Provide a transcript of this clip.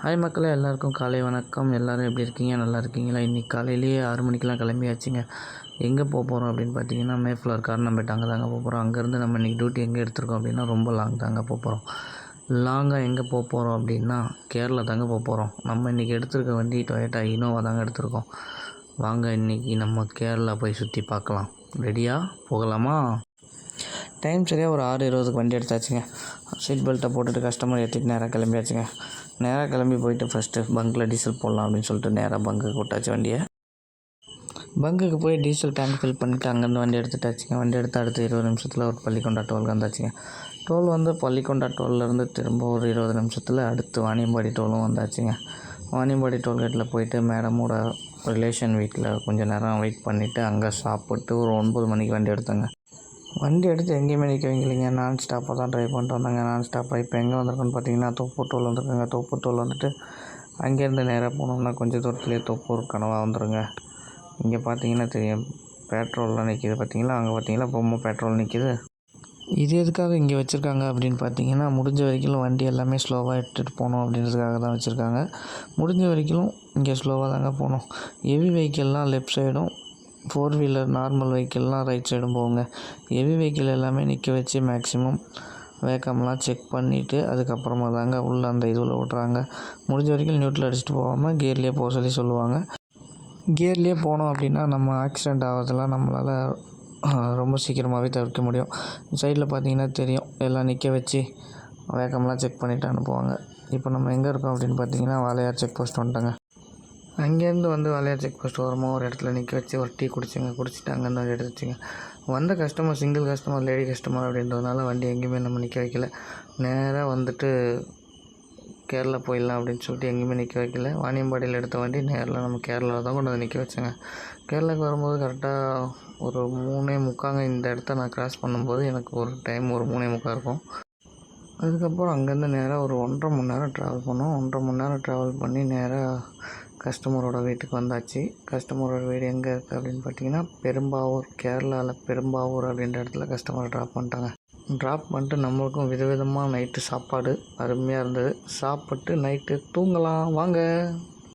Hi மக்களே, எல்லாருக்கும் காலை வணக்கம். எல்லோரும் எப்படி இருக்கீங்க? நல்லா இருக்கீங்களா? இன்றைக்கி காலையிலேயே 6 மணிக்கெலாம் கிளம்பியாச்சுங்க. எங்கே போகிறோம் அப்படின்னு பார்த்தீங்கன்னா, மேஃப்ளவர் காரணம்பேட் அங்கே தாங்க போகிறோம். அங்கேருந்து நம்ம இன்றைக்கி டியூட்டி எங்கே எடுத்திருக்கோம் அப்படின்னா, ரொம்ப லாங் தாங்க போகிறோம். லாங்காக எங்கே போகிறோம் அப்படின்னா, கேரளா தாங்க போகிறோம். நம்ம இன்றைக்கி எடுத்திருக்க வண்டி டொயோட்டா இனோவா தாங்க எடுத்திருக்கோம். வாங்க இன்றைக்கி நம்ம கேரளா போய் சுற்றி பார்க்கலாம். ரெடியாக போகலாமா? டைம் சரியாக ஒரு 6:20க்கு வண்டி எடுத்தாச்சுங்க. சீட் பெல்ட்டை போட்டுட்டு கஸ்டமர் ஏற்றிட்டு நேராக கிளம்பியாச்சுங்க. நேராக கிளம்பி போயிட்டு ஃபஸ்ட்டு பங்க்கில் டீசல் போடலாம் அப்படின்னு சொல்லிட்டு நேராக பங்குக்கு விட்டாச்சு வண்டியை. பங்குக்கு போய் டீசல் டேங்க் ஃபில் பண்ணிவிட்டு அங்கேருந்து வண்டி எடுத்துட்டாச்சுங்க. வண்டி எடுத்து அடுத்து 20 நிமிஷத்தில் ஒரு பள்ளிக்கொண்டா டோலுக்கு வந்தாச்சுங்க. டோல் வந்து பள்ளிக்கொண்டா டோல்லேருந்து திரும்ப ஒரு 20 நிமிஷத்தில் அடுத்து வாணியம்பாடி டோலும் வந்தாச்சுங்க. வாணியம்பாடி டோல்கேட்டில் போயிட்டு மேடமோட ரிலேஷன் வீட்டில் கொஞ்சம் நேரம் வெயிட் பண்ணிவிட்டு அங்கே சாப்பிட்டு ஒரு 9 மணிக்கு வண்டி எடுத்தேங்க. வண்டி எடுத்து எங்கேயுமே நிற்க வைக்கலைங்க. நான் ஸ்டாப்பாக தான் ட்ரைவ் பண்ணிட்டு வந்தாங்க. நான் ஸ்டாப்பாக இப்போ எங்கே வந்திருக்கோன்னு பார்த்தீங்கன்னா, தோப்பூர் டோல் வந்திருக்குங்க. தோப்பூர் டோல் வந்துட்டு அங்கேருந்து நேராக போனோம்னா கொஞ்சம் தூரத்துலேயே தோப்பூர் கனவா வந்துடுங்க. இங்கே பார்த்தீங்கன்னா தெரியும், பெட்ரோல்லாம் நிற்கிது பார்த்தீங்களா? அங்கே பார்த்தீங்களா பொம்மை பெட்ரோல் நிற்கிது. இது எதுக்காக இங்கே வச்சுருக்காங்க அப்படின்னு பார்த்தீங்கன்னா, முடிஞ்ச வரைக்கும் வண்டி எல்லாமே ஸ்லோவாக எடுத்துகிட்டு போகணும் அப்படின்றதுக்காக தான் வச்சுருக்காங்க. முடிஞ்ச வரைக்கும் இங்கே ஸ்லோவாக தாங்க போகணும். ஹெவி வெஹிக்கிள்லாம் லெஃப்ட் சைடும், 4 வீலர் நார்மல் வெஹிக்கிள்லாம் ரைட் சைடும் போகுங்க. ஹெவி வெஹிக்கிள் எல்லாமே நிற்க வச்சு மேக்ஸிமம் வேகம்லாம் செக் பண்ணிவிட்டு அதுக்கப்புறமா தாங்க உள்ளே அந்த இதில் விட்றாங்க. முடிஞ்ச வரைக்கும் நியூட்ரல் அடிச்சுட்டு போகாமல் கியர்லேயே போக சொல்லுவாங்க. கியர்லேயே போனோம் அப்படின்னா நம்ம ஆக்சிடெண்ட் ஆகிறதுலாம் நம்மளால் ரொம்ப சீக்கிரமாகவே தவிர்க்க முடியும். சைடில் பார்த்தீங்கன்னா தெரியும், எல்லாம் நிற்க வச்சு வேகம்லாம் செக் பண்ணிவிட்டு அனுப்புவாங்க. இப்போ நம்ம எங்கே இருக்கோம் அப்படின்னு பார்த்தீங்கன்னா, வாளையார் செக் போஸ்ட் வந்துட்டோங்க. அங்கேருந்து வந்து வாளையார் செக் போஸ்ட் ஓரமாக ஒரு இடத்துல நிற்க வச்சு ஒரு டீ குடிச்சிட்டு அங்கேருந்து எடுத்துச்சுங்க. வந்த customer single customer, lady customer அப்படின்றதுனால வண்டி எங்கேயுமே நம்ம நிற்க வைக்கல. நேராக வந்துட்டு கேரளா போயிடலாம் அப்படின்னு சொல்லிட்டு எங்கேயுமே நிற்க வைக்கல. வாணியம்பாடியில் எடுத்த வண்டி நேரில் நம்ம கேரளாவில் தான் கொண்டு வந்து நிற்க வச்சேங்க. கேரளாவுக்கு வரும்போது கரெக்டாக ஒரு 3:45 இந்த இடத்த நான் கிராஸ் பண்ணும்போது எனக்கு ஒரு டைம் ஒரு 3:45 இருக்கும். அதுக்கப்புறம் அங்கேருந்து நேராக ஒரு 1.5 மணி நேரம் ட்ராவல் பண்ணோம். 1.5 மணி நேரம் ட்ராவல் பண்ணி நேராக கஸ்டமரோட வீட்டுக்கு வந்தாச்சு. கஸ்டமரோட வீடு எங்கே இருக்குது அப்படின்னு பார்த்தீங்கன்னா, பெரும்பாவூர், கேரளாவில் பெரும்பாவூர் அப்படின்ற இடத்துல கஸ்டமரை ட்ராப் பண்ணிட்டாங்க. ட்ராப் பண்ணிட்டு நம்மளுக்கும் விதவிதமாக நைட்டு சாப்பாடு அருமையாக இருந்தது. சாப்பிட்டு நைட்டு தூங்கலாம் வாங்க.